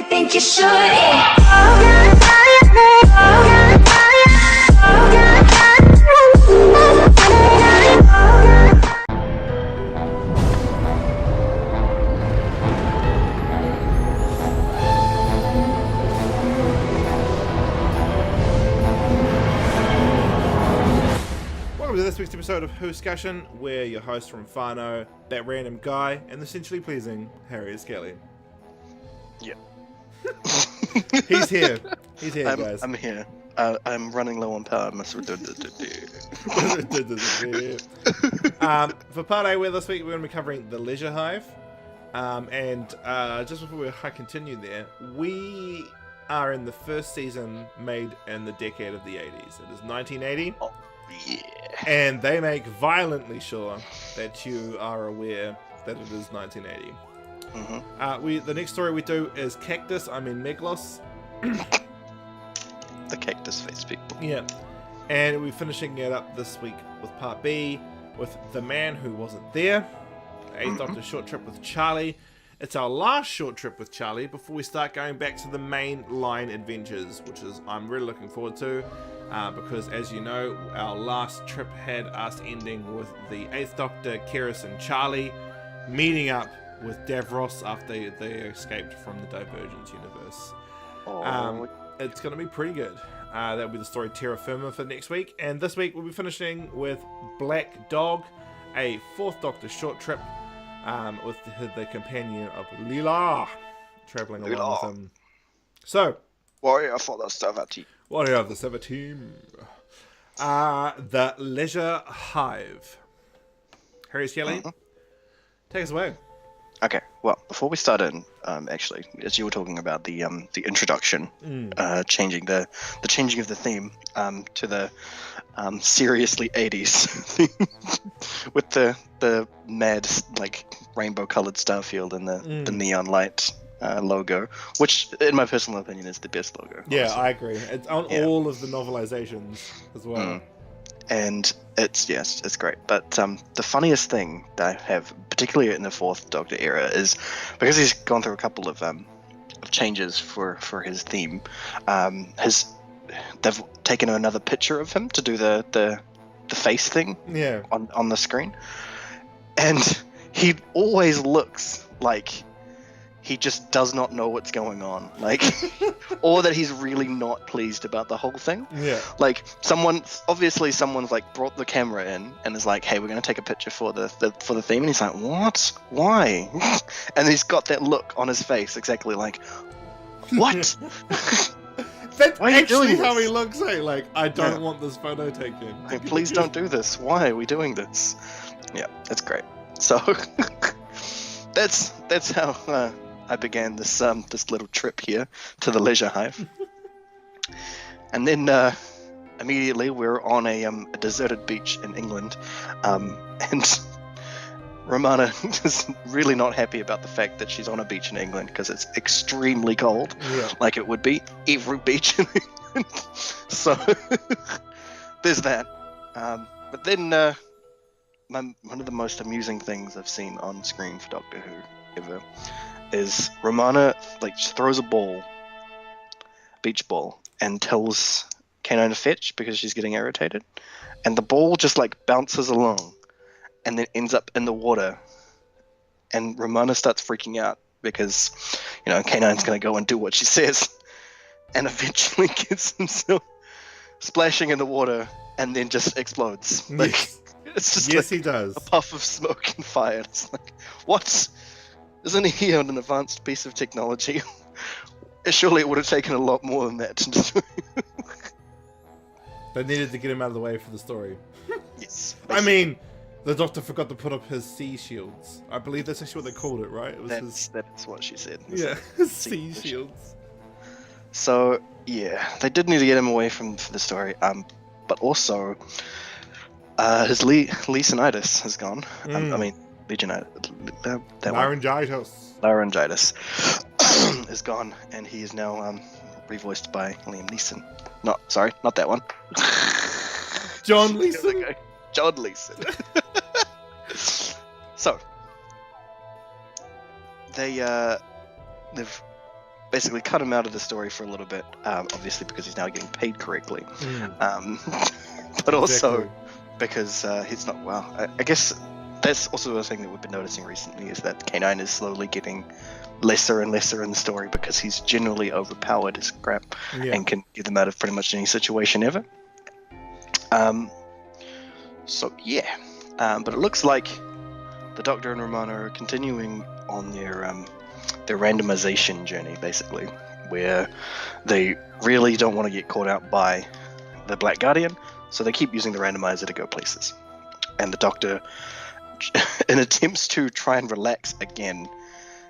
think you should. Welcome to this week's episode of Whoscussion. We're your hosts from Whānau, ThatRandomGuy, and the essentially pleasing Harry Skelly. Yeah. He's here. He's here, guys. I'm here. I'm running low on power. For part A, this week we're going to be covering the Leisure Hive. Just before I continue there, we are in the first season made in the decade of the 80s. It is 1980. Oh, yeah. And they make violently sure that you are aware that it is 1980. Mm-hmm. The next story we do is Cactus, Meglos. The Cactus Face people. Yeah. And we're finishing it up this week with part B with The Man Who Wasn't There. Eighth Doctor short trip with Charlie. It's our last short trip with Charlie before we start going back to the main line adventures, which is I'm really looking forward to. Because, as you know, our last trip had us ending with the 8th Doctor, Keris and Charlie meeting up with Davros after they escaped from the Divergence universe. It's going to be pretty good. That'll be the story Terra Firma for next week. And this week we'll be finishing with Black Dog, a 4th Doctor short trip with the companion of Lila, travelling along with him. So, Warrior for the Savati. Warrior of the Sever Team. The Leisure Hive. Harry Skelly, take us away. Okay, well, before we start in, actually, as you were talking about the introduction, changing the changing of the theme to the seriously 80s theme with the mad rainbow colored starfield and the neon light logo, which in my personal opinion is the best logo. Yeah, honestly. I agree. It's on all of the novelizations as well. And it's great. But the funniest thing that I have, particularly in the 4th Doctor era, is because he's gone through a couple of changes for his theme. They've taken another picture of him to do the face thing on the screen, and he always looks like he just does not know what's going on, or that he's really not pleased about the whole thing. Yeah. Someone's brought the camera in and is like, "Hey, we're going to take a picture for the theme," and he's like, "What? Why?" And he's got that look on his face, exactly like, "What?" That's Why are you doing actually how this? he looks. I don't want this photo taken. Please don't do this. Why are we doing this? Yeah, it's great. So that's how I began this little trip here to the Leisure Hive, and then immediately we're on a deserted beach in England, and Romana is really not happy about the fact that she's on a beach in England because it's extremely cold, like it would be every beach in England. So there's that. But then one of the most amusing things I've seen on screen for Doctor Who ever is Romana throws a beach ball, and tells Canon to fetch because she's getting irritated, and the ball just bounces along and then ends up in the water, and Romana starts freaking out because Canon's going to go and do what she says, and eventually gets himself splashing in the water and then just explodes. It's just he does. A puff of smoke and fire. It's what? Isn't he an advanced piece of technology? Surely it would have taken a lot more than that to destroy him. They needed to get him out of the way for the story. Yes. The Doctor forgot to put up his sea shields. I believe that's actually what they called it, right? It was That's what she said. his sea shields. So, yeah, they did need to get him away from the story. But also, his Leisonitis has gone. Legionite. Laryngitis is gone, and he is now revoiced by Liam Neeson. Not that one. John Leeson. John Leeson. So they've basically cut him out of the story for a little bit, obviously because he's now getting paid correctly, but also because he's not well. I guess that's also a thing that we've been noticing recently, is that K9 is slowly getting lesser and lesser in the story because he's generally overpowered as crap and can get them out of pretty much any situation ever. So yeah, but it looks like the Doctor and Romana are continuing on their randomization journey, basically, where they really don't want to get caught out by the Black Guardian, so they keep using the randomizer to go places. And the Doctor, in attempts to try and relax again,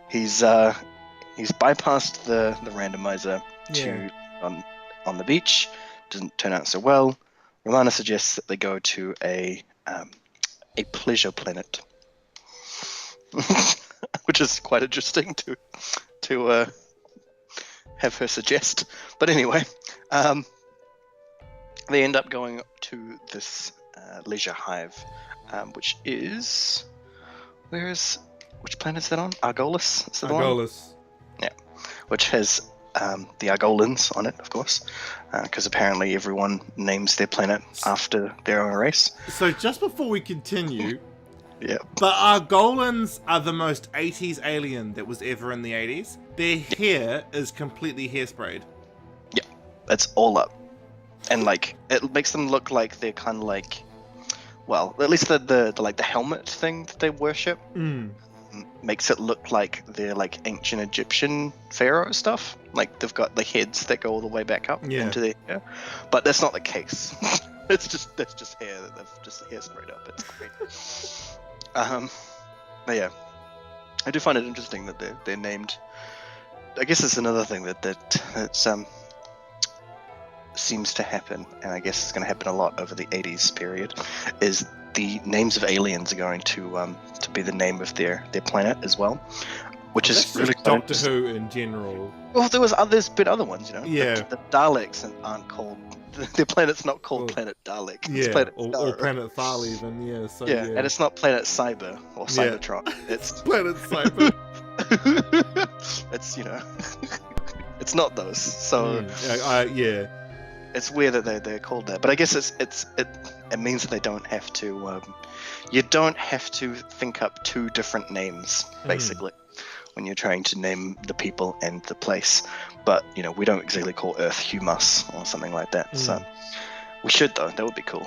he's bypassed the randomizer to on the beach. Doesn't turn out so well. Romana suggests that they go to a pleasure planet, which is quite interesting to have her suggest. But anyway, they end up going to this Leisure Hive, which is which planet is that on? Argolis. Is that Argolis. Yeah, which has the Argolans on it, of course, because apparently everyone names their planet after their own race. So just before we continue, the Argolans are the most 80s alien that was ever in the 80s. Their hair is completely hairsprayed. Yeah, that's all up. And like, it makes them look like they're kind of like, well, at least the like the helmet thing that they worship makes it look like they're like ancient Egyptian pharaoh stuff. Like they've got the heads that go all the way back up into their hair, but that's not the case. That's just hair that they've just hairsprayed up. It's great. But yeah, I do find it interesting that they're named. I guess it's another thing that seems to happen, and I guess it's going to happen a lot over the 80s period, is the names of aliens are going to be the name of their planet as well, which is really Doctor Who in general. Well, there's been other ones, you know. Yeah. The Daleks aren't called. Their planet's not called Planet Dalek. It's Planet or Planet Thal even. Yeah. So and it's not Planet Cyber or Cybertron. It's Planet Cyber. It's it's not those. So it's weird that they're called that, but I guess it means that they don't have to. You don't have to think up two different names basically when you're trying to name the people and the place. But we don't exactly call Earth Humus or something like that. So we should though. That would be cool.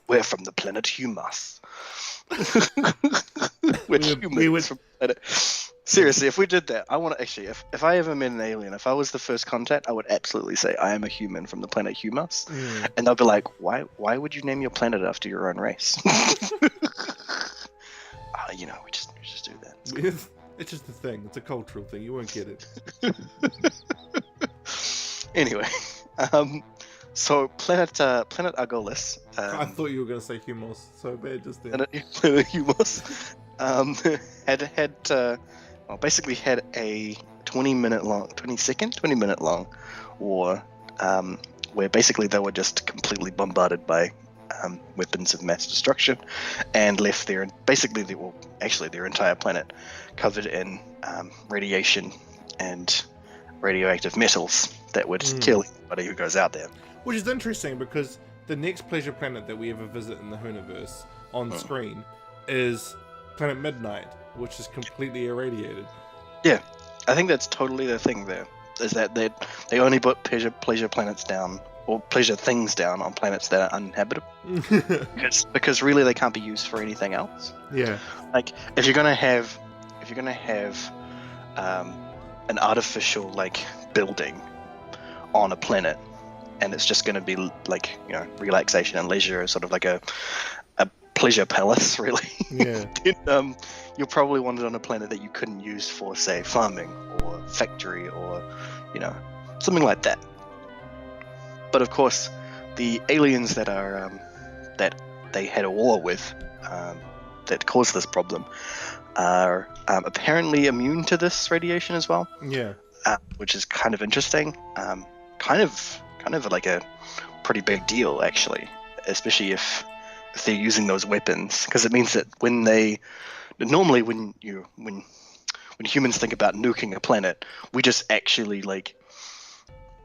We're from the planet Humus. We're humans from the planet. Seriously, if we did that, I want to actually, if I ever met an alien, if I was the first contact, I would absolutely say I am a human from the planet Humus. And they'll be like, why would you name your planet after your own race? We just do that. It's just a thing. It's a cultural thing. You won't get it. Anyway, so planet Argolis. I thought you were going to say Humus so bad just then. Planet Humus basically had a 20 minute long war where basically they were just completely bombarded by weapons of mass destruction and left their entire planet covered in radiation and radioactive metals that would kill anybody who goes out there. Which is interesting because the next pleasure planet that we ever visit in the Whoniverse on screen is Planet Midnight, which is completely irradiated. Yeah, I think that's totally the thing there, is that they only put pleasure planets down, or pleasure things down on planets that are uninhabitable. because really they can't be used for anything else. Yeah. Like if you're gonna have an artificial like building on a planet, and it's just gonna be like relaxation and leisure, sort of like a pleasure palace, really. Yeah. Then, you'll probably want it on a planet that you couldn't use for, say, farming or factory or, something like that. But of course, the aliens that are that they had a war with that caused this problem are apparently immune to this radiation as well. Yeah. Which is kind of interesting. Kind of like a pretty big deal, actually, especially if they're using those weapons, because it means that when when humans think about nuking a planet, we just actually like,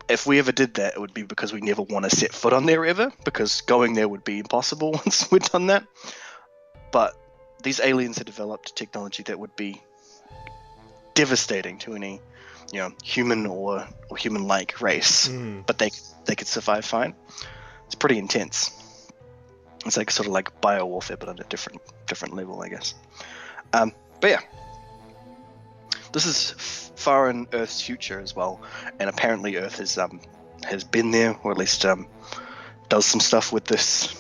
if we ever did that, it would be because we never want to set foot on there ever, because going there would be impossible once we'd done that. But these aliens had developed technology that would be devastating to any, human or human-like race, but they could survive fine. It's pretty intense. It's like sort of like biowarfare, but on a different level, I guess. But yeah, this is far in Earth's future as well, and apparently Earth has been there, or at least does some stuff with this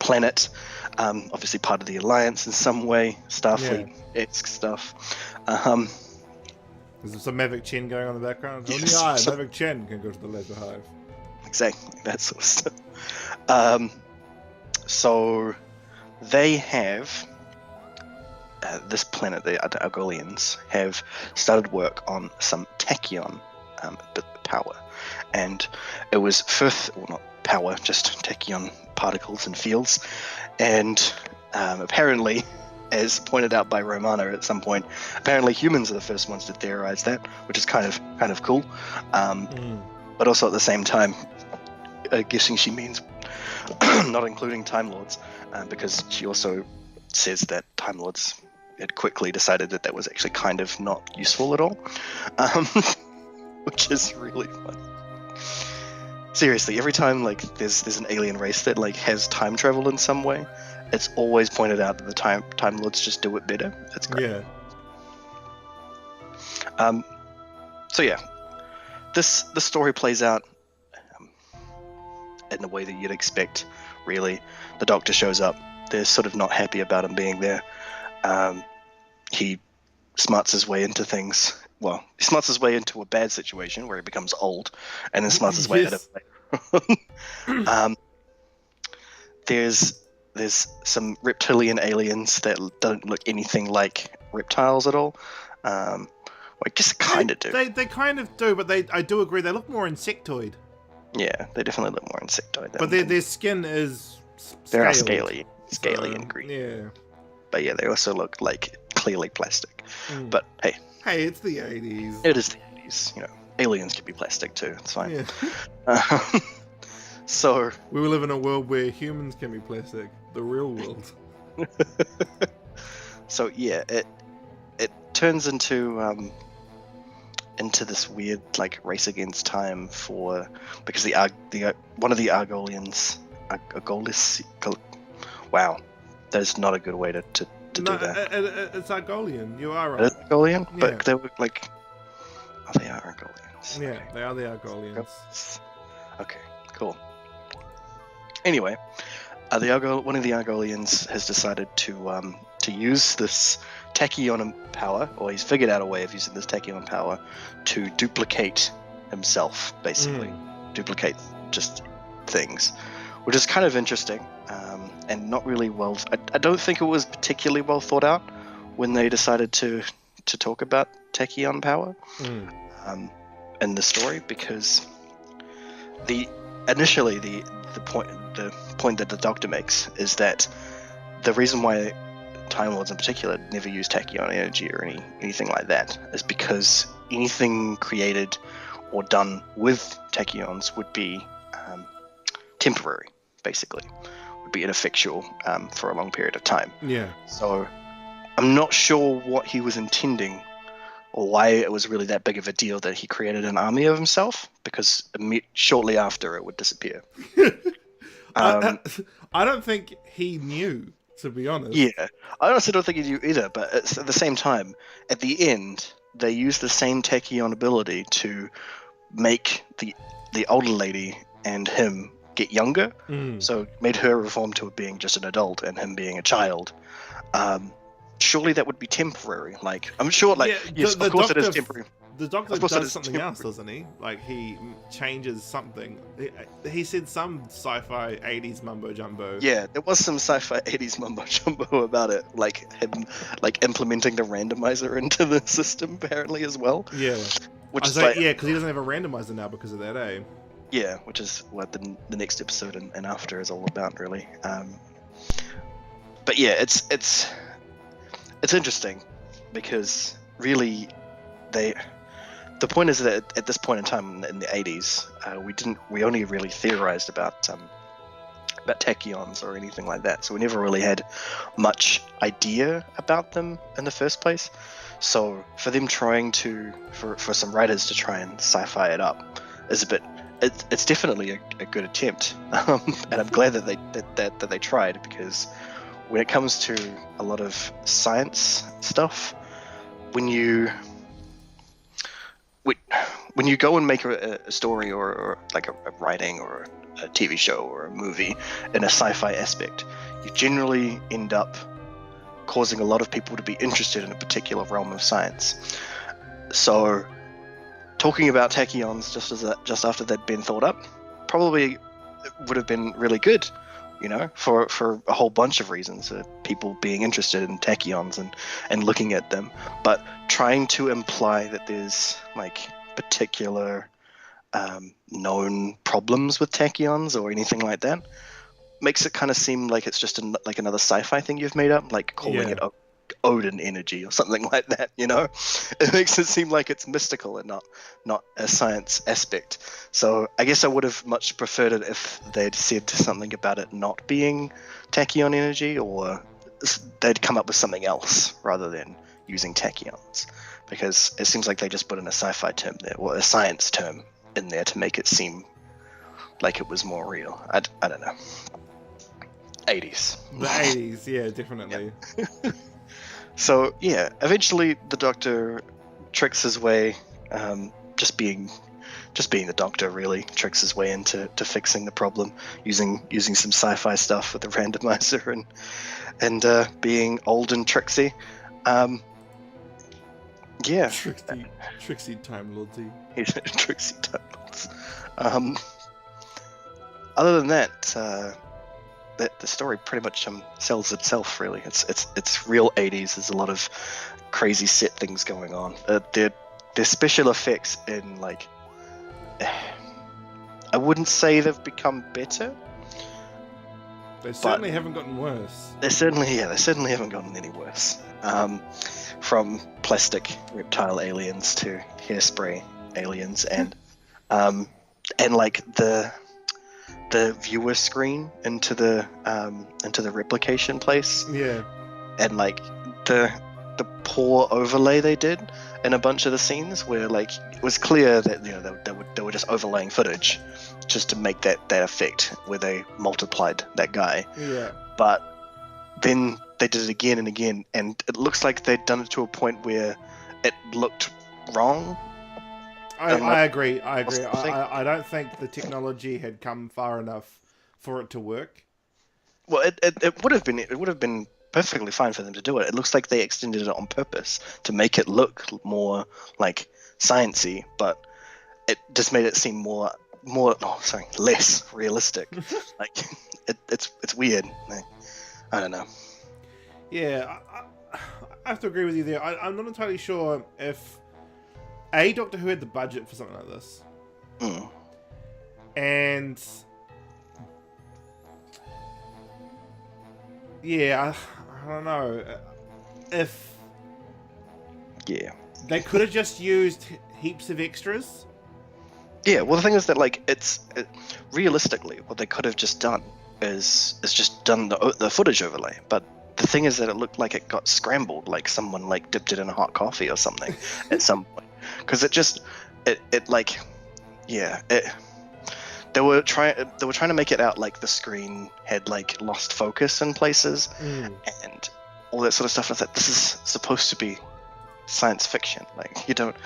planet. Obviously part of the Alliance in some way, Starfleet-esque stuff. There's some Mavic Chen going on in the background. Yes. Mavic Chen can go to the Leisure Hive. Exactly, that sort of stuff. So they have this planet, the Argolians, have started work on some tachyon power, and it was not power, just tachyon particles and fields, and apparently, as pointed out by Romana at some point, apparently humans are the first ones to theorize that, which is kind of cool. But also at the same time, guessing she means not including Time Lords, because she also says that Time Lords had quickly decided that was actually kind of not useful at all, which is really fun. Seriously, every time like there's an alien race that like has time travel in some way, it's always pointed out that the Time Lords just do it better. That's great. Yeah. So yeah, the story plays out in the way that you'd expect. Really, the Doctor shows up. They're sort of not happy about him being there. He smarts his way into things. Well, he smarts his way into a bad situation where he becomes old, and then smarts his way out of it. There's some reptilian aliens that don't look anything like reptiles at all. Well, I guess kind of do. They kind of do, but I do agree they look more insectoid. Yeah, they definitely look more insectoid. But their skin is they're scaly and green. Yeah. But yeah, they also look like clearly plastic. But hey, it's the 80s. It is the 80s. Aliens can be plastic too. It's fine. Yeah. So we will live in a world where humans can be plastic. The real world. So yeah, it turns into this weird like race against time because the one of the Argolians, wow, that is not a good way to do that. It's Argolian. You are right. It is Argolian, Yeah. but they were like, they are Argolians. Yeah, they are the Argolians. Okay, cool. Anyway, one of the Argolians has decided to use this tachyon power, or he's figured out a way of using this tachyon power to duplicate himself, basically. Duplicate just things, which is kind of interesting, and not really well. I don't think it was particularly well thought out when they decided to talk about tachyon power in the story, because the point that the Doctor makes is that the reason why Time Lords in particular never use tachyon energy or anything like that is because anything created or done with tachyons would be temporary, basically. Would be ineffectual for a long period of time. Yeah. So I'm not sure what he was intending or why it was really that big of a deal that he created an army of himself, because shortly after it would disappear. I don't think he knew, to be honest. Yeah, I honestly don't think he knew either, but at the same time, at the end, they used the same tachyon ability to make the older lady and him get younger, so made her reform to being just an adult and him being a child. Surely that would be temporary. Like, I'm sure, like, Yeah, yes, of course it is temporary. The Doctor Of course it does is something temporary. else, doesn't he? Like, he changes something. He said some sci-fi 80s mumbo jumbo. Yeah, there was some sci-fi 80s mumbo jumbo about it, like him, like implementing the randomizer into the system apparently as well. Yeah. Which I is was like, yeah, because he doesn't have a randomizer now because of that, eh? yeah, which is what the next episode and after is all about, really. But yeah, it's interesting because really, the point is that at this point in time in the 80s, we only really theorized about tachyons or anything like that, so we never really had much idea about them in the first place. So for them trying to, for some writers to try and sci-fi it up is a bit, it's definitely a good attempt, and I'm glad that they tried, because when it comes to a lot of science stuff, when you go and make a story or like a writing or a TV show or a movie in a sci-fi aspect, you generally end up causing a lot of people to be interested in a particular realm of science. So talking about tachyons just after they'd been thought up probably would have been really good, for a whole bunch of reasons, people being interested in tachyons and looking at them. But trying to imply that there's like particular known problems with tachyons or anything like that makes it kind of seem like it's just like another sci-fi thing you've made up, like calling it Odin energy or something like that. It makes it seem like it's mystical and not a science aspect. So I guess I would have much preferred it if they'd said something about it not being tachyon energy, or they'd come up with something else rather than using tachyons, because it seems like they just put in a sci-fi term there, or a science term in there to make it seem like it was more real. I don't know. 80s. The 80s, yeah, definitely. Yeah. So yeah, eventually the Doctor tricks his way, just being the Doctor really tricks his way into fixing the problem using some sci-fi stuff with the randomizer and being old and tricksy. Yeah. Tricksy Time Lordsy. Tricksy Time Lords. Other than that, the story pretty much sells itself. Really, it's real 80s. There's a lot of crazy set things going on. Their special effects in like, I wouldn't say they've become better. They certainly haven't gotten worse. They certainly haven't gotten any worse. From plastic reptile aliens to hairspray aliens, and like the viewer screen into the replication place. Yeah. And like the poor overlay they did in a bunch of the scenes where like it was clear that they were just overlaying footage just to make that effect where they multiplied that guy. Yeah. But then they did it again and again, and it looks like they'd done it to a point where it looked wrong. I agree. I don't think the technology had come far enough for it to work. Well, it would have been perfectly fine for them to do it. It looks like they extended it on purpose to make it look more like sciencey, but it just made it seem less realistic. Like it's weird. I don't know. Yeah, I have to agree with you there. I'm not entirely sure if Doctor Who had the budget for something like this. And yeah, I don't know if they could have just used heaps of extras. Yeah, well the thing is that like realistically what they could have just done is just done the footage overlay, but the thing is that it looked like it got scrambled, like someone like dipped it in a hot coffee or something at some point. Because they were trying to make it out like the screen had like lost focus in places and all that sort of stuff. I thought this is supposed to be science fiction. Like you don't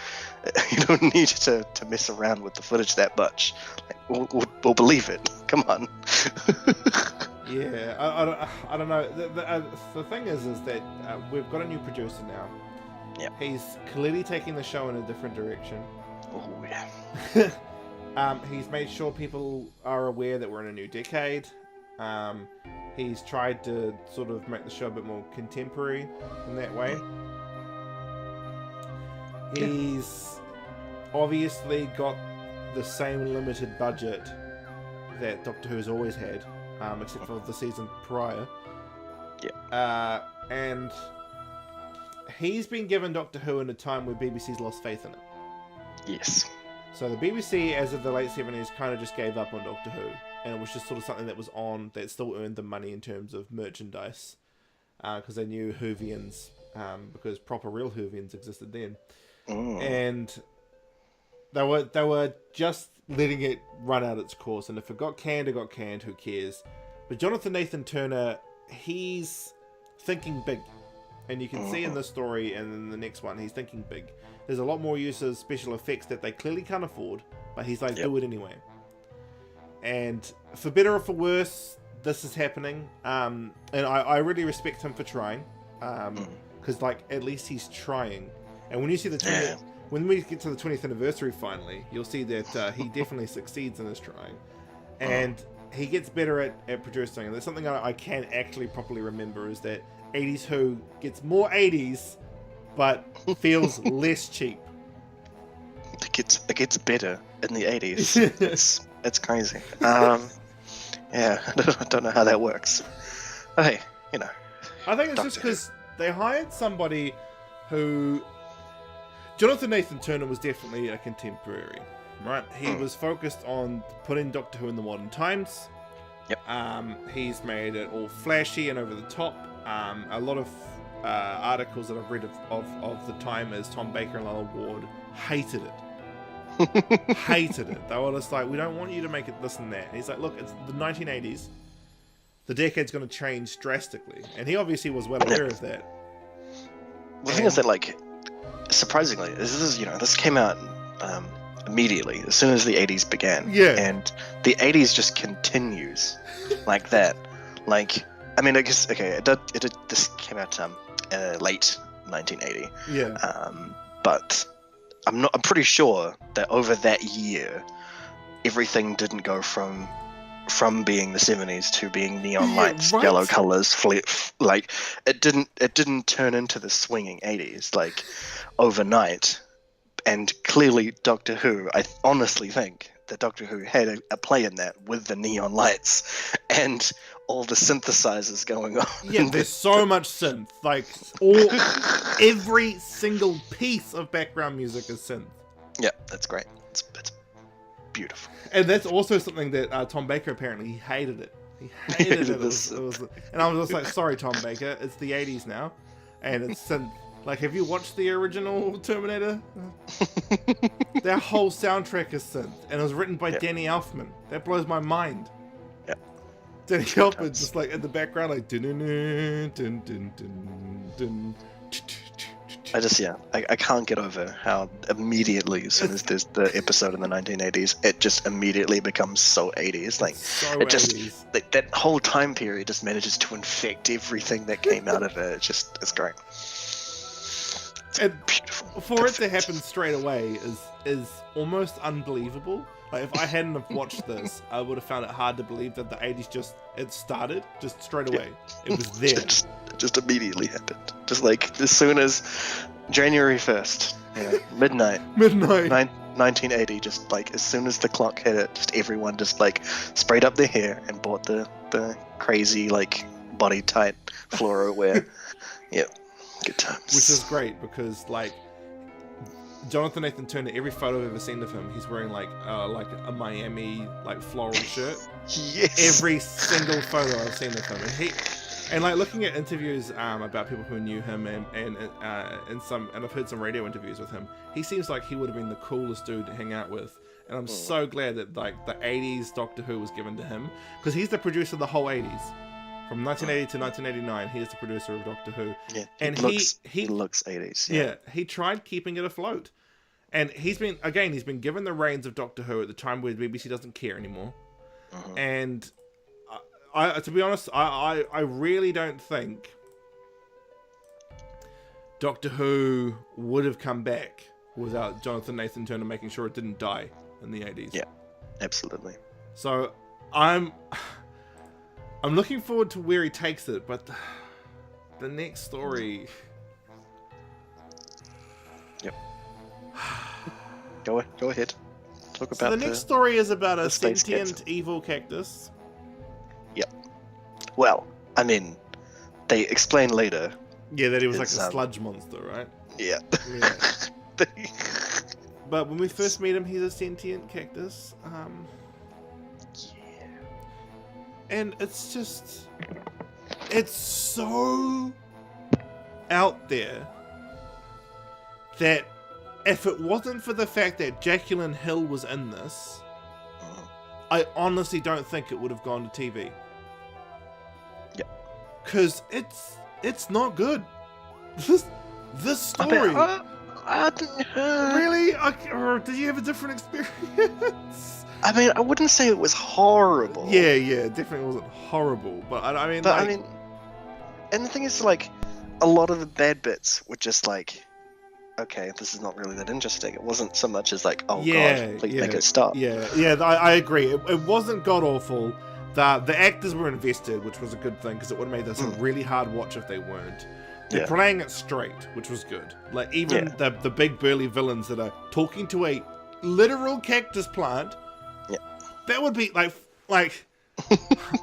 need to mess around with the footage that much. Like, we'll believe it. Come on. Yeah, I don't know. The thing is that we've got a new producer now. Yeah. He's clearly taking the show in a different direction. Oh yeah. He's made sure people are aware that we're in a new decade. He's tried to sort of make the show a bit more contemporary in that way. He's obviously got the same limited budget that Doctor Who has always had, except for the season prior. Yeah. And he's been given Doctor Who in a time where BBC's lost faith in it. Yes. So the BBC, as of the late 70s, kind of just gave up on Doctor Who. And it was just sort of something that was on, that still earned them money in terms of merchandise. Because they knew Whovians, because proper real Whovians existed then. And they were just letting it run out its course. And if it got canned, who cares? But Jonathan Nathan Turner, he's thinking big. And you can see in this story and in the next one, he's thinking big. There's a lot more use of special effects that they clearly can't afford, but he's like, do it anyway. And for better or for worse, this is happening. And I really respect him for trying. Because, like, at least he's trying. And when you see when we get to the 20th anniversary finally, you'll see that he definitely succeeds in his trying. And he gets better at producing. And there's something I can actually properly remember is that 80s Who gets more 80s, but feels less cheap. It gets better in the 80s. It's crazy. Yeah, I don't know how that works. But hey, you know. I think it's just because they hired somebody who... Jonathan Nathan Turner was definitely a contemporary, right? He was focused on putting Doctor Who in the modern times. Yep. He's made it all flashy and over the top. A lot of articles that I've read of the time as Tom Baker and Lyle Ward hated it. Hated it. They were just like, we don't want you to make it this and that. And he's like, look, it's the 1980s. The decade's going to change drastically. And he obviously was well aware of that. The thing is that, like, surprisingly, this came out immediately, as soon as the 80s began. Yeah. And the 80s just continues like that. Like, I mean, I guess, okay, this came out late 1980. Yeah. But I'm pretty sure that over that year, everything didn't go from being the 70s to being neon lights, right. yellow colors, like it didn't turn into the swinging 80s like overnight. And clearly Doctor Who, I honestly think that Doctor Who had a play in that with the neon lights and all the synthesizers going on. Yeah, there's so much synth. Like, every single piece of background music is synth. Yeah, that's great. It's beautiful. And that's also something that Tom Baker apparently, he hated it. He hated it. And I was just like, sorry, Tom Baker, it's the 80s now. And it's synth. Like, have you watched the original Terminator? Their whole soundtrack is synth. And it was written by Danny Elfman. That blows my mind. Yeah. Danny Elfman just like in the background, like dun dun dun dun dun dun. I can't get over how immediately, as soon as there's the episode in the 1980s, it just immediately becomes so 80s. Like, so it just 80s. that whole time period just manages to infect everything that came out of it. It's great. And beautiful. For it to happen straight away is almost unbelievable. Like, if I hadn't have watched this, I would have found it hard to believe that the 80s it started just straight away. It was there. It just immediately happened. Just like as soon as January 1st, midnight, 1980, just like as soon as the clock hit it, just everyone just like sprayed up their hair and bought the crazy like body tight fluoro wear. Yeah. Good times. Which is great because, like, Jonathan Nathan Turner, every photo I've ever seen of him, he's wearing like a Miami like floral shirt. Yes. Every single photo I've seen of him, and like looking at interviews about people who knew him, and I've heard some radio interviews with him. He seems like he would have been the coolest dude to hang out with, and I'm so glad that like the 80s Doctor Who was given to him because he's the producer of the whole 80s. From 1980 to 1989, he is the producer of Doctor Who. Yeah, and he looks 80s. Yeah, he tried keeping it afloat. And he's been given the reins of Doctor Who at the time where the BBC doesn't care anymore. And to be honest, I really don't think Doctor Who would have come back without Jonathan Nathan Turner making sure it didn't die in the 80s. Yeah, absolutely. So I'm looking forward to where he takes it, but the next story... Yep. Go ahead. Talk about so the next story is about a space sentient capsule. evil cactus. Yep. Well, I mean, they explain later Yeah, that he was like is, a sludge monster, right? Yeah. Yeah. But when we first meet him, he's a sentient cactus. Yeah. And it's just... It's so out there that if it wasn't for the fact that Jacqueline Hill was in this, I honestly don't think it would have gone to TV. Yeah. Because it's not good. This story... Really? Or did you have a different experience? I mean, I wouldn't say it was horrible. Yeah, it definitely wasn't horrible. But I mean, But I mean, and the thing is, like, a lot of the bad bits were just like, okay, this is not really that interesting. It wasn't so much as like, oh god, please make it stop. Yeah, I agree. It wasn't god awful. The actors were invested, which was a good thing because it would have made this a really hard watch if they weren't. They're playing it straight, which was good. Like even the big burly villains that are talking to a literal cactus plant. Yeah. That would be like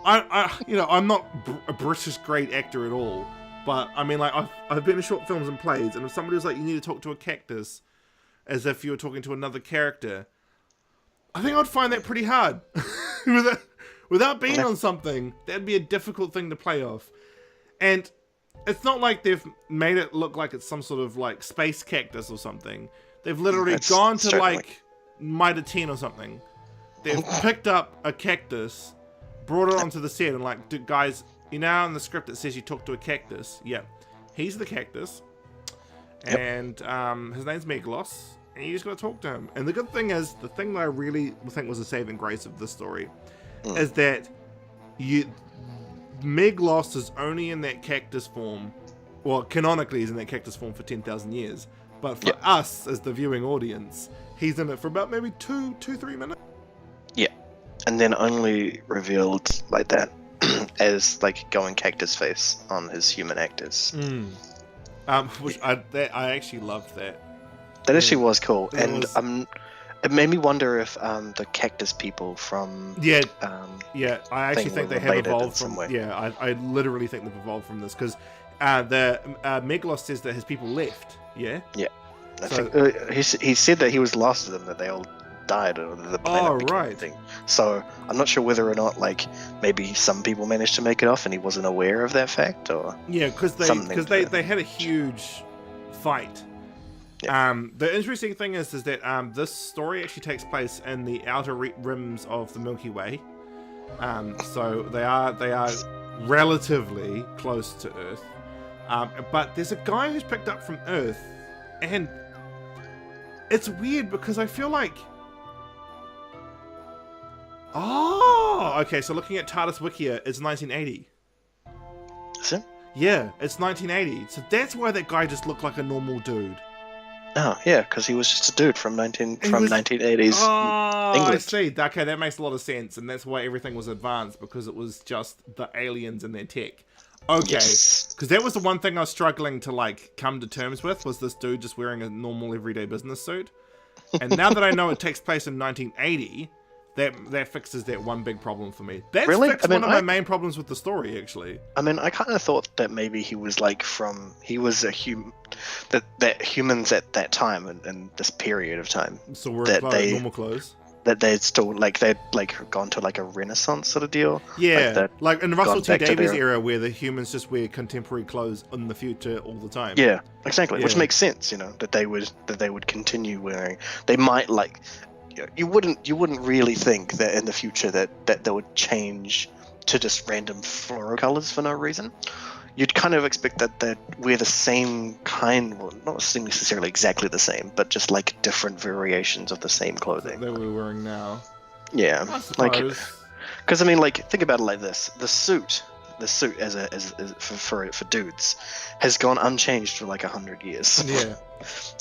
I'm not a British great actor at all, but I mean, like I've been in short films and plays, and if somebody was like, you need to talk to a cactus, as if you were talking to another character, I think I'd find that pretty hard. Without being on something, that'd be a difficult thing to play off, and. It's not like they've made it look like it's some sort of like space cactus or something. They've literally gone to like Mitre 10 or something. They've picked up a cactus, brought it onto the set, and like, guys, you know, in the script it says you talk to a cactus. Yeah, he's the cactus, and his name's Meglos, and you just gotta talk to him. And the good thing is, the thing that I really think was a saving grace of this story is that Meglos is only in that cactus form, well, canonically he's in that cactus form for 10,000 years, but for us as the viewing audience, he's in it for about maybe 2-3 minutes. Yeah, and then only revealed like that as like going Cactus Face on his human actors. Which I actually loved that. That actually was cool, and it made me wonder if the cactus people from I actually think they have evolved from. way. Yeah, I literally think they've evolved from this because the Meglos says that his people left. Yeah. Yeah. I think he said that he was lost to them, that they all died or the planet became a thing. So I'm not sure whether or not like maybe some people managed to make it off and he wasn't aware of that fact, or because they had a huge fight. The interesting thing is that this story actually takes place in the outer rims of the Milky Way. So they are relatively close to Earth. But there's a guy who's picked up from Earth, and it's weird because I feel like... Oh! Okay, so looking at TARDIS Wikia, it's 1980. Is it? Yeah, it's 1980. So that's why that guy just looked like a normal dude. Oh, yeah, because he was just a dude from 1980s England. I see. Okay, that makes a lot of sense, and that's why everything was advanced, because it was just the aliens and their tech. Okay, because that was the one thing I was struggling to like come to terms with, was this dude just wearing a normal everyday business suit. And now that I know it takes place in 1980, that fixes that one big problem for me. That's fixed one of my main problems with the story, actually. I mean, I kind of thought that maybe he was like he was a human, that humans at that time and this period of time, so we're that they normal clothes. That they'd still they'd gone to like a Renaissance sort of deal. Yeah, like in Russell T Davies' era, where the humans just wear contemporary clothes in the future all the time. Yeah, exactly. Yeah. Which makes sense, that they would continue wearing. They might like. You wouldn't really think that in the future that they would change to just random floral colors for no reason. You'd kind of expect that they'd wear the same kind, well, not necessarily exactly the same, but just like different variations of the same clothing that we're wearing now. Yeah, because I mean, like, think about it like this: the suit as for dudes has gone unchanged for like 100 years. Yeah,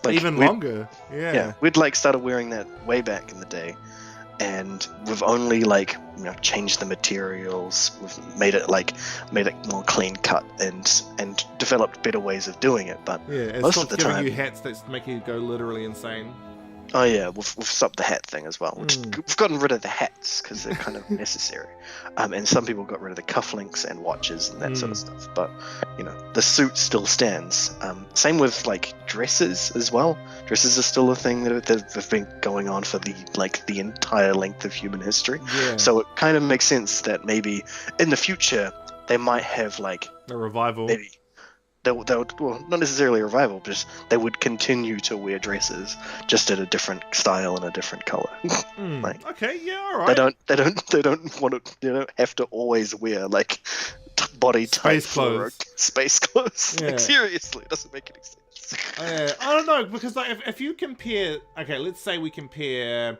like even longer. Yeah, we'd like started wearing that way back in the day, and we've only like changed the materials. We've made it more clean cut and developed better ways of doing it. But yeah, most of the time, you hats that make you go literally insane. Oh yeah, we've stopped the hat thing as well. We've gotten rid of the hats because they're kind of necessary. And some people got rid of the cufflinks and watches and that sort of stuff. But the suit still stands. Same with like dresses as well. Dresses are still a thing that have been going on for the entire length of human history. Yeah. So it kind of makes sense that maybe in the future they might have like a revival. Maybe. They would, well, not necessarily a revival, but they would continue to wear dresses, just at a different style and a different color. Okay, yeah, all right. They don't want to. They don't have to always wear like body tight space clothes. Yeah. Like, seriously, it doesn't make any sense. I don't know, because like if you compare, okay, let's say we compare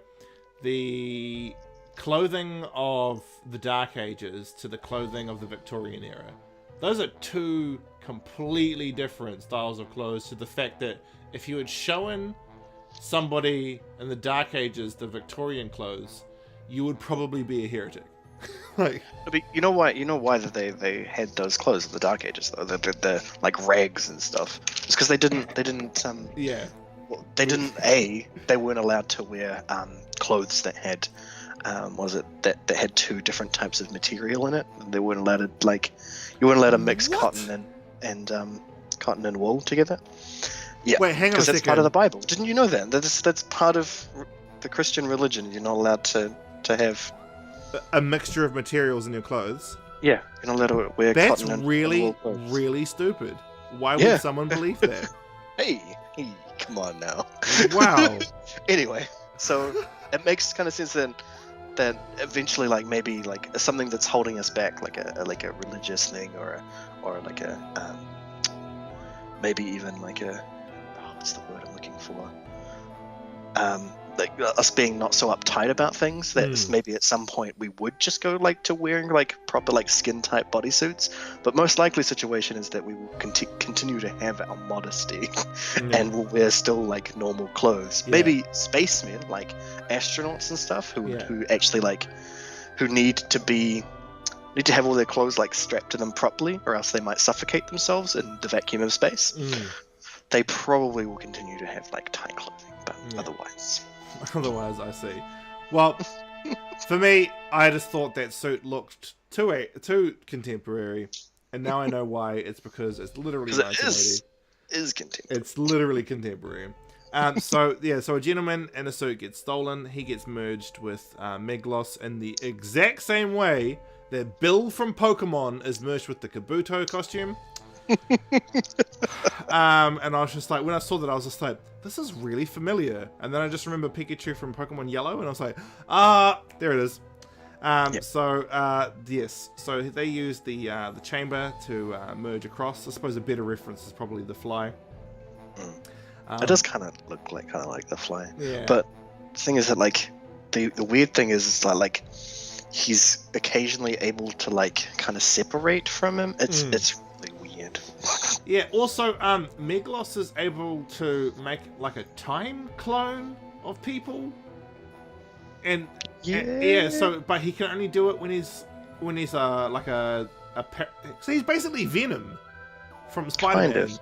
the clothing of the Dark Ages to the clothing of the Victorian era. Those are two completely different styles of clothes, to the fact that if you had shown somebody in the Dark Ages the Victorian clothes, you would probably be a heretic. Like, but you know why that they had those clothes in the Dark Ages though, the like rags and stuff. It's because they didn't they weren't allowed to wear clothes that had that had two different types of material in it. They weren't allowed to you weren't allowed to mix cotton and wool together. Yeah, wait, hang on a second. Because that's part of the Bible. Didn't you know that? That's part of the Christian religion. You're not allowed to have a mixture of materials in your clothes. Yeah, you're not allowed to wear cotton and wool clothes. That's really stupid. Why would someone believe that? Hey, come on now. Wow. Anyway, so it makes kind of sense that eventually, like, maybe like something that's holding us back, like a religious thing, or like a maybe even like a what's the word I'm looking for? Like us being not so uptight about things, that maybe at some point we would just go like to wearing like proper like skin tight bodysuits. But most likely situation is that we will continue to have our modesty and we'll wear still like normal clothes. Yeah. Maybe spacemen, like astronauts and stuff, who actually like who need to have all their clothes like strapped to them properly, or else they might suffocate themselves in the vacuum of space. They probably will continue to have like tight clothing, but Otherwise, I see. Well, for me, I just thought that suit looked too contemporary, and now I know why. It's because it's literally 1980. It is contemporary. It's literally contemporary. So a gentleman in a suit gets stolen. He gets merged with Meglos in the exact same way that Bill from Pokemon is merged with the Kabuto costume. And I was just like, when I saw that, I was just like, this is really familiar. And then I just remember Pikachu from Pokemon Yellow, and I was like, there it is. Yes, so they use the chamber to merge across. I suppose a better reference is probably the fly. It does kind of look like the fly. Yeah. But the thing is that like the weird thing is like he's occasionally able to like kind of separate from him. It's really weird. Yeah, also, Meglos is able to make, like, a time clone of people. And, but he can only do it when he's so he's basically Venom from Spider-Man. Kind of.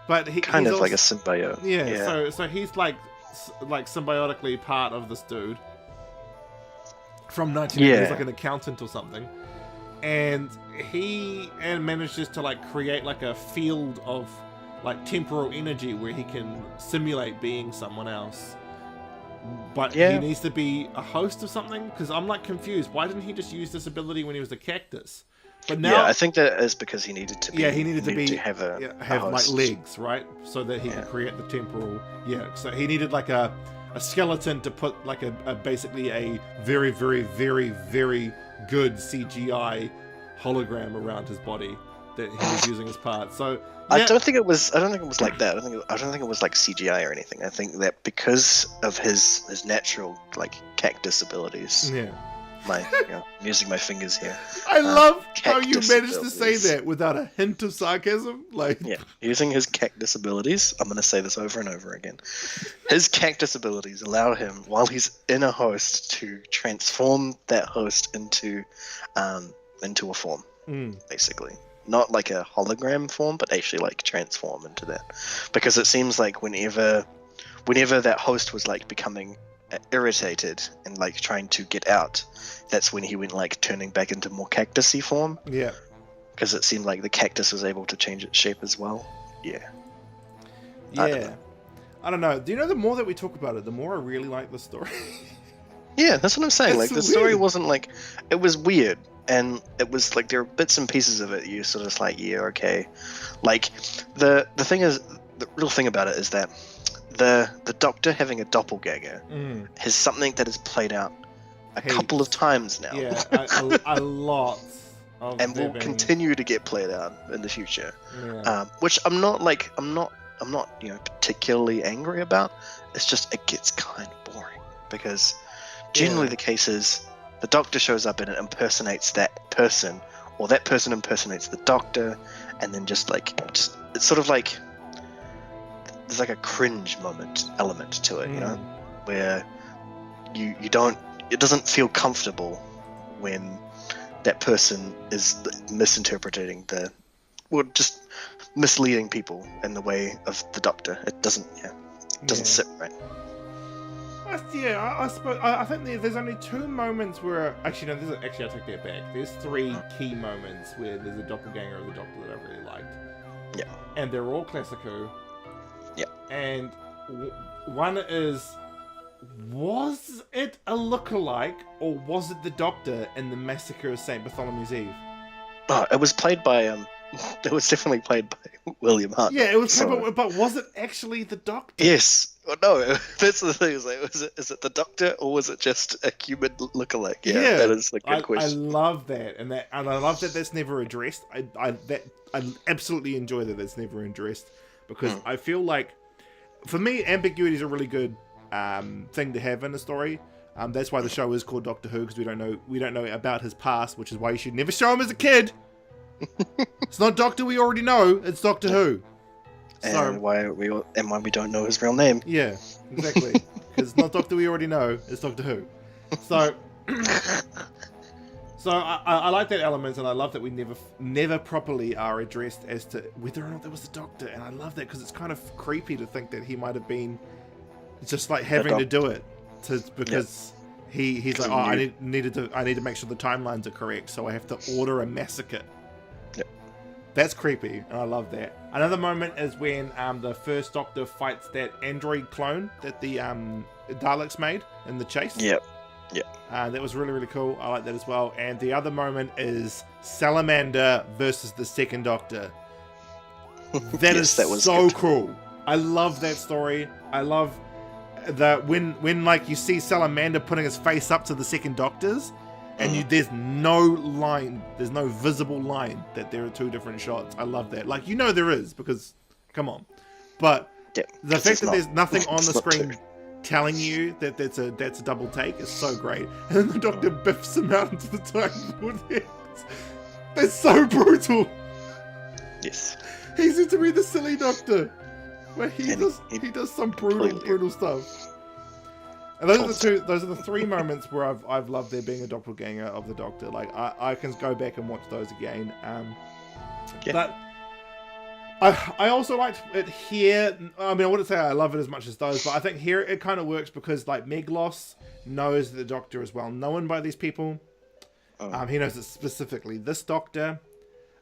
But he's like also, a symbiote. Yeah. So he's, like symbiotically part of this dude. From 1980, he's like an accountant or something. And he manages to like create like a field of like temporal energy where he can simulate being someone else, but he needs to be a host of something, because I'm like confused. Why didn't he just use this ability when he was a cactus? But now, I think that is because he needed to be. Yeah, he needed to have like legs, right, so that he could create the temporal. Yeah, so he needed like a skeleton to put like a basically a very, very, very, very good CGI hologram around his body that he was using as part. So I don't think it was like that. I don't think it was like CGI or anything. I think that because of his natural like cactus abilities. Yeah. I'm using my fingers here. I love how you managed to say that without a hint of sarcasm. Using his cactus abilities. I'm going to say this over and over again. His cactus abilities allow him, while he's in a host, to transform that host into a form, basically. Not like a hologram form, but actually like transform into that. Because it seems like whenever whenever that host was like becoming irritated and like trying to get out, that's when he went like turning back into more cactusy form. Yeah. Because it seemed like the cactus was able to change its shape as well. Yeah. Yeah. I don't know. Do you know, the more that we talk about it, the more I really like the story. Yeah, that's what I'm saying. It's Like, the story wasn't like, it was weird, and it was like there were bits and pieces of it you sort of like, yeah, okay. Like, the thing is, the real thing about it is that the Doctor having a doppelganger is something that is played out a couple of times now. Yeah, a lot. And will continue to get played out in the future. Yeah. Which I'm not particularly angry about. It's just, it gets kind of boring, because generally the case is the Doctor shows up and it impersonates that person, or that person impersonates the Doctor, and then just it's sort of like there's like a cringe element to it, you know, where you don't, it doesn't feel comfortable when that person is misinterpreting just misleading people in the way of the Doctor. It doesn't sit right. I suppose I think there's only 2 moments where I take that back. There's 3 key moments where there's a doppelganger of the Doctor that I really liked. Yeah. And they're all classico. Yeah. And one is, was it a lookalike, or was it the Doctor in the Massacre of St. Bartholomew's Eve? Oh, it was played by it was definitely played by William Hart. Yeah, it was played but was it actually the Doctor? Yes. Well, no, that's the thing. Is it the Doctor, or was it just a human lookalike? Yeah, that is a good question. I love that, and I love that that's never addressed. I absolutely enjoy that that's never addressed, because I feel like, for me, ambiguity is a really good thing to have in a story. That's why the show is called Doctor Who, because we don't know about his past, which is why you should never show him as a kid. It's not Doctor we already know, it's Doctor Who. And why we don't know his real name. Yeah, exactly. Because it's not Doctor we already know, it's Doctor Who. So I like that element, and I love that we never properly are addressed as to whether or not there was a Doctor, and I love that because it's kind of creepy to think that he might have been just like having to do it because he's like, I need to make sure the timelines are correct, so I have to order a massacre. That's creepy, and I love that. Another moment is when the first Doctor fights that android clone that the Daleks made in the chase. Yep. That was really, really cool. I like that as well. And the other moment is Salamander versus the Second Doctor. That is so cool. I love that story. I love when like you see Salamander putting his face up to the Second Doctor's, and there's no visible line that there are 2 different shots. I love that. Like, there is, because, come on. But the fact that there's nothing on the screen telling you that that's a double take is so great. And then the Doctor biffs him out into the time vortex. That's so brutal. Yes. He's meant to be the silly Doctor. But he does some brutal stuff. And those are the 3 moments where I've loved there being a doppelganger of the Doctor. Like, I can go back and watch those again. But I also liked it here. I mean, I wouldn't say I love it as much as those, but I think here it kind of works because, like, Meglos knows that the Doctor is well known by these people. He knows it's specifically this Doctor.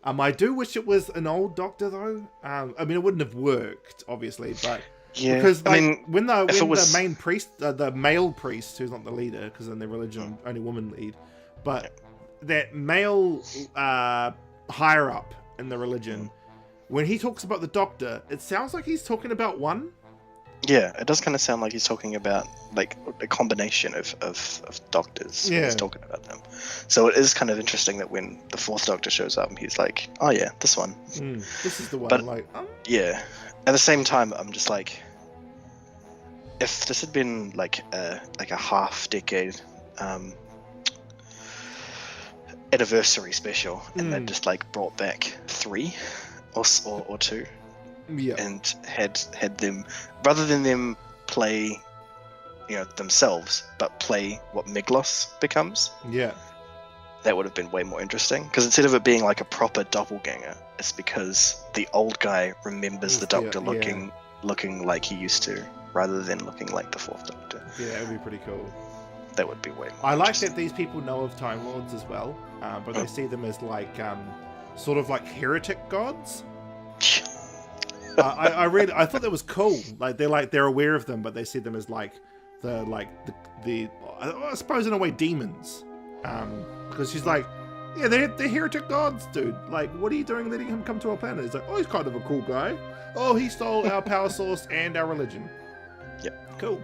I do wish it was an old Doctor, though. I mean, it wouldn't have worked, obviously, but... Yeah, because when the main priest, the male priest, who's not the leader, because in their religion only women lead, but that male higher up in the religion, when he talks about the Doctor, it sounds like he's talking about one. Yeah, it does kind of sound like he's talking about like a combination of doctors. Yeah, he's talking about them. So it is kind of interesting that when the 4th Doctor shows up, he's like, "Oh yeah, this one. This is the one." But yeah, at the same time, I'm just like, if this had been like a half-decade anniversary special, and they just like brought back 3 or 2, and had them, rather than them play, themselves, but play what Meglos becomes. Yeah, that would have been way more interesting. Because instead of it being like a proper doppelganger, it's because the old guy remembers the Doctor looking like he used to rather than looking like the Fourth Doctor. Yeah, it would be pretty cool. That would be way more I like interesting. that these people know of Time Lords as well, but they see them as like sort of like heretic gods. I thought that was cool. Like they're aware of them, but they see them as like the I suppose in a way demons. Because she's like, yeah, they're heretic gods, dude. Like, what are you doing letting him come to our planet? He's like, oh, he's kind of a cool guy. Oh, he stole our power source and our religion. Yep. Cool.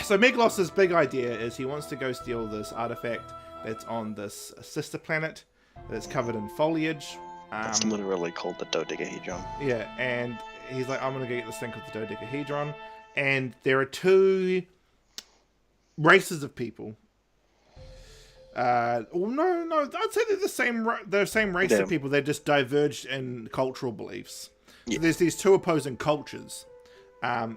So Meglos's big idea is he wants to go steal this artifact that's on this sister planet that's covered in foliage. It's literally called the dodecahedron. Yeah, and he's like, I'm going to get this thing called the dodecahedron. And there are two races of people. No, I'd say they're the same race of people. They're just diverged in cultural beliefs. Yeah. So there's these two opposing cultures.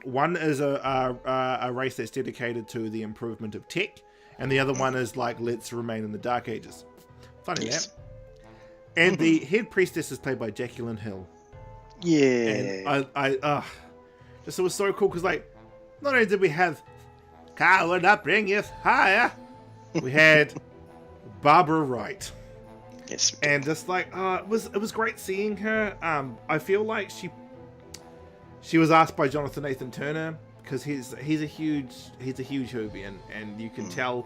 One is a race that's dedicated to the improvement of tech, and the other one is like, let's remain in the Dark Ages. Funny that. And the head priestess is played by Jacqueline Hill. Yeah. And it was so cool because, like, not only did we have "Coward Up Bringeth Higher," we had Barbara Wright. Yes. And just like, it was great seeing her. I feel like she was asked by Jonathan Nathan Turner because he's a huge Whovian, and you can tell,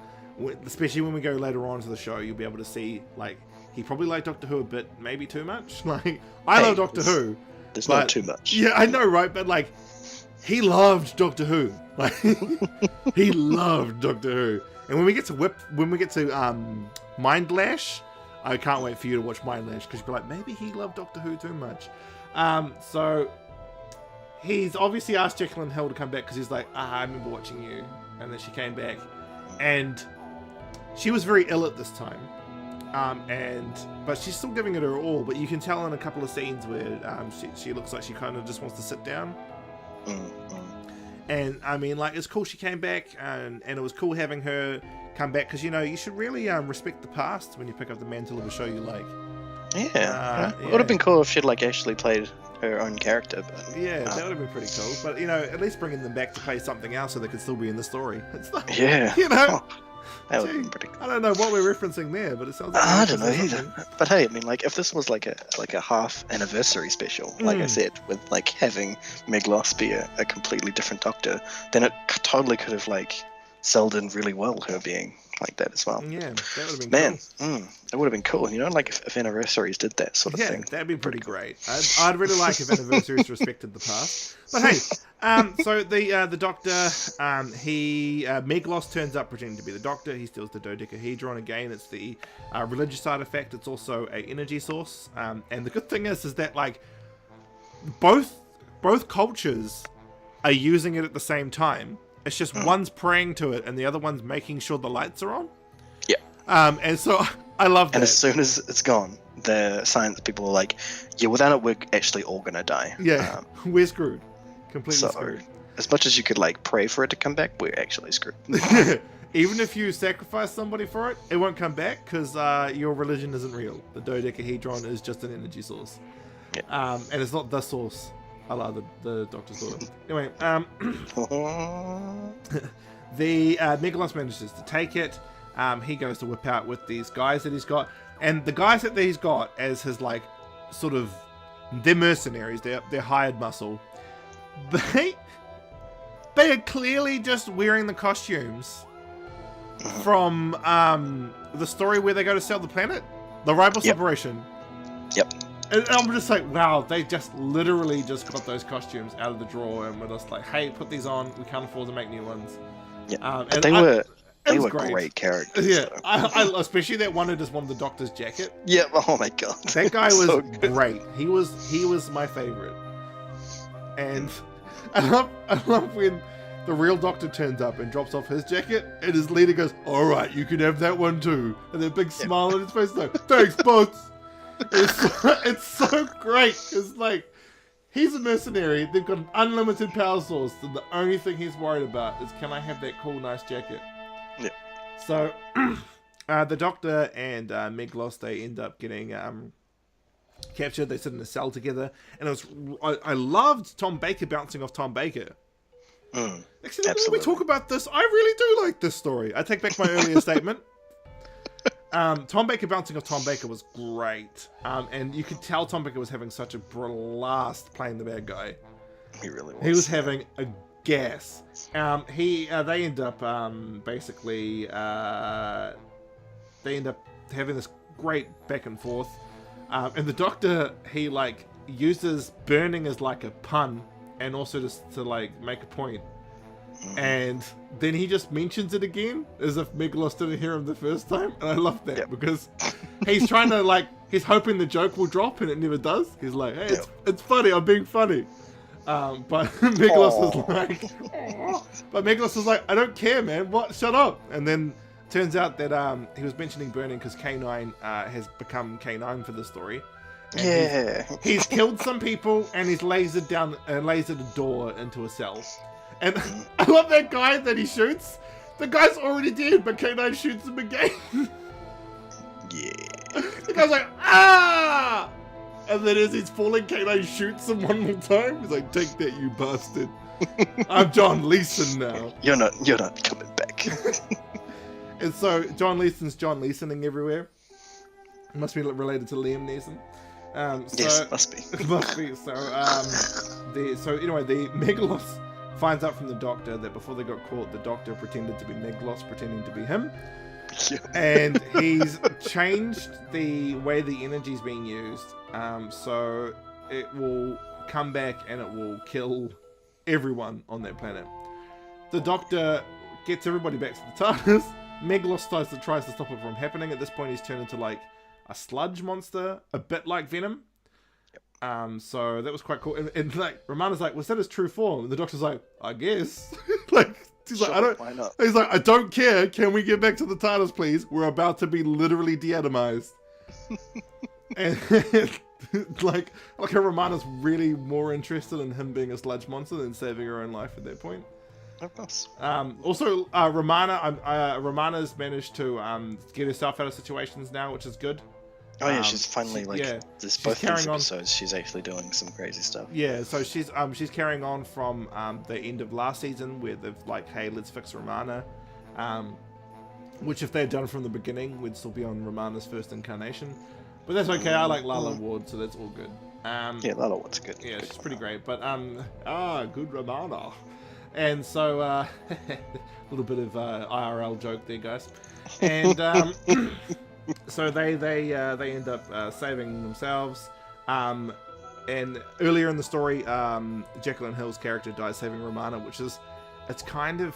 especially when we go later on to the show, you'll be able to see like he probably liked Doctor Who a bit, maybe too much. Like I love Doctor Who. There's not too much. Yeah, I know, right? But like, he loved Doctor Who. Like he loved Doctor Who. And when we get to Mind Lash, I can't wait for you to watch Mind Lash because you'll be like, maybe he loved Doctor Who too much. So he's obviously asked Jacqueline Hill to come back because he's like, I remember watching you. And then she came back. And she was very ill at this time. But she's still giving it her all. But you can tell in a couple of scenes where she looks like she kind of just wants to sit down. And I mean, like, it's cool she came back, and it was cool having her come back because, you know, you should really respect the past when you pick up the mantle of a show you like. Yeah. It would have been cool if she'd like actually played her own character. But, yeah, that would have been pretty cool. But, you know, at least bringing them back to play something else so they could still be in the story. It's like, yeah. You know. That would have been pretty cool. I don't know what we're referencing there, but it sounds like I don't know either. But hey, I mean, like, if this was like a half anniversary special, like I said, with like having Meglos be a completely different Doctor, then it totally could have like sold in really well, her being like that as well. Yeah, that would have been cool. It would have been cool, you know, like if anniversaries did that sort of thing. Yeah, that'd be pretty great. I'd really like if anniversaries respected the past. But hey, so the Doctor, Meglos turns up pretending to be the Doctor. He steals the dodecahedron again. It's the religious artifact. It's also a energy source. And the good thing is that like both cultures are using it at the same time. It's just one's praying to it and the other one's making sure the lights are on. Yeah. And so I love that. And as soon as it's gone, the science people are like, yeah, without it, we're actually all going to die. Yeah, we're screwed. Completely screwed. As much as you could like pray for it to come back, we're actually screwed. Even if you sacrifice somebody for it, it won't come back because your religion isn't real. The dodecahedron is just an energy source. Yeah. And it's not the source. I love the Doctor's daughter. Anyway, the Megalon manages to take it. He goes to whip out with these guys that he's got. And the guys that he's got as his, like, sort of... They're mercenaries. They're hired muscle. They are clearly just wearing the costumes from the story where they go to sell the planet. The Ribos operation. Yep. And I'm just like, wow, they just literally just got those costumes out of the drawer and were just like, hey, put these on. We can't afford to make new ones. Yeah, and they were great. great characters. Yeah, so. I especially that one who just wanted the Doctor's jacket. Yeah, oh my god. That guy was so great. He was my favorite. And I love when the real Doctor turns up and drops off his jacket, and his leader goes, all right, you can have that one too. And then a big smile on his face, like, thanks, boss. It's so great. It's like, he's a mercenary. They've got an unlimited power source, and the only thing he's worried about is, can I have that cool, nice jacket? Yeah. So, the Doctor and Meglos, they end up getting captured. They sit in a cell together, and I loved Tom Baker bouncing off Tom Baker. Actually, the more we Absolutely. talk about this, I really do like this story. I take back my earlier statement. Tom Baker bouncing off Tom Baker was great. And you could tell Tom Baker was having such a blast playing the bad guy. He really was. He was having a gas. They end up basically they end up having this great back and forth. And the Doctor, he like uses burning as like a pun and also just to like make a point. And then he just mentions it again as if Megalos didn't hear him the first time. And I love that because he's trying to like, he's hoping the joke will drop and it never does. He's like, hey, it's funny, I'm being funny. But Megalos is like, "Aw." But Megalos is like, I don't care, man. What? Shut up. And then turns out that he was mentioning burning because K9 has become K9 for the story. And he's killed some people and he's lasered a door into a cell. And I love that guy that he shoots. The guy's already dead, but K9 shoots him again. The guy's like, ah! And then as he's falling, K9 shoots him one more time. He's like, take that, you bastard. I'm John Leeson now. You're not coming back. And so John Leeson's John Leesoning everywhere. Must be related to Liam Neeson. Yes, must be. Must be. So anyway, the Megalos finds out from the Doctor that before they got caught, the Doctor pretended to be Megalos, pretending to be him. And he's changed the way the energy's being used, so it will come back and it will kill everyone on that planet. The Doctor gets everybody back to the TARDIS. Megalos tries to stop it from happening. At this point, he's turned into like a sludge monster, a bit like Venom. So that was quite cool. And like Romana's like, was that his true form? And the Doctor's like, I guess. Like he's like, why not? He's like, I don't care. Can we get back to the TARDIS, please? We're about to be literally de-atomized. And like Romana's really more interested in him being a sludge monster than saving her own life at that point. Of course. Also, Romana's managed to get herself out of situations now, which is good. Oh yeah, she's finally this both these episodes, she's actually doing some crazy stuff. Yeah, so she's carrying on from the end of last season where they've like, hey, let's fix Romana, which if they'd done from the beginning, we'd still be on Romana's first incarnation. But that's okay. I like Lala Ward, so that's all good. Yeah, Lala Ward's good. Yeah, she's pretty great. But good Romana. And so a little bit of IRL joke there, guys. And so they end up saving themselves. And earlier in the story, Jacqueline Hill's character dies saving Romana, it's kind of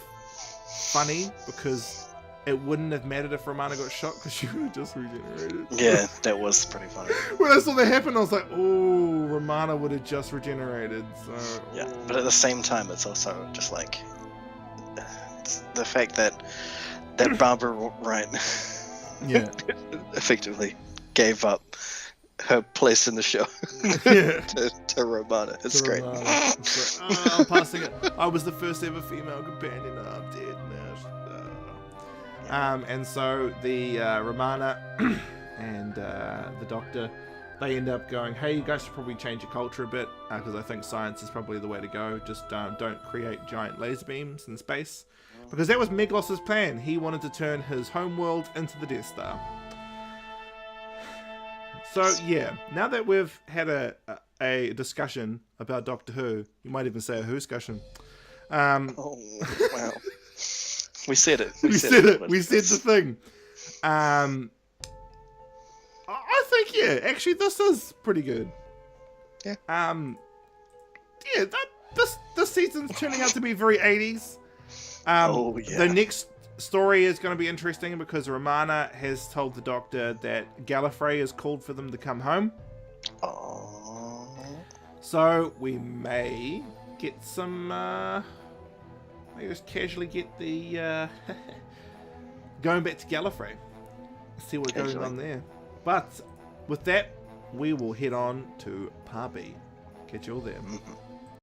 funny because it wouldn't have mattered if Romana got shot because she would have just regenerated. Yeah, that was pretty funny. When I saw that happen, I was like, oh, Romana would have just regenerated. So yeah, but at the same time, it's also just like the fact that Barbara Wright effectively gave up her place in the show to Romana. It's great. I'm passing it. I was the first ever female companion. I'm dead now. And so the Romana and the Doctor, they end up going, hey, you guys should probably change your culture a bit because I think science is probably the way to go. Just don't create giant laser beams in space. Because that was Megalos's plan. He wanted to turn his homeworld into the Death Star. So, yeah, now that we've had a discussion about Doctor Who, you might even say a Whoscussion. Oh, wow. We said it. We said it. We said the thing. I think, yeah, actually, this is pretty good. Yeah. Yeah, this season's turning out to be very 80s. The next story is going to be interesting because Romana has told the Doctor that Gallifrey has called for them to come home. Oh. So we may get some. Maybe just casually get the going back to Gallifrey. See what's going on there. But with that, we will head on to Part B. Catch you all there.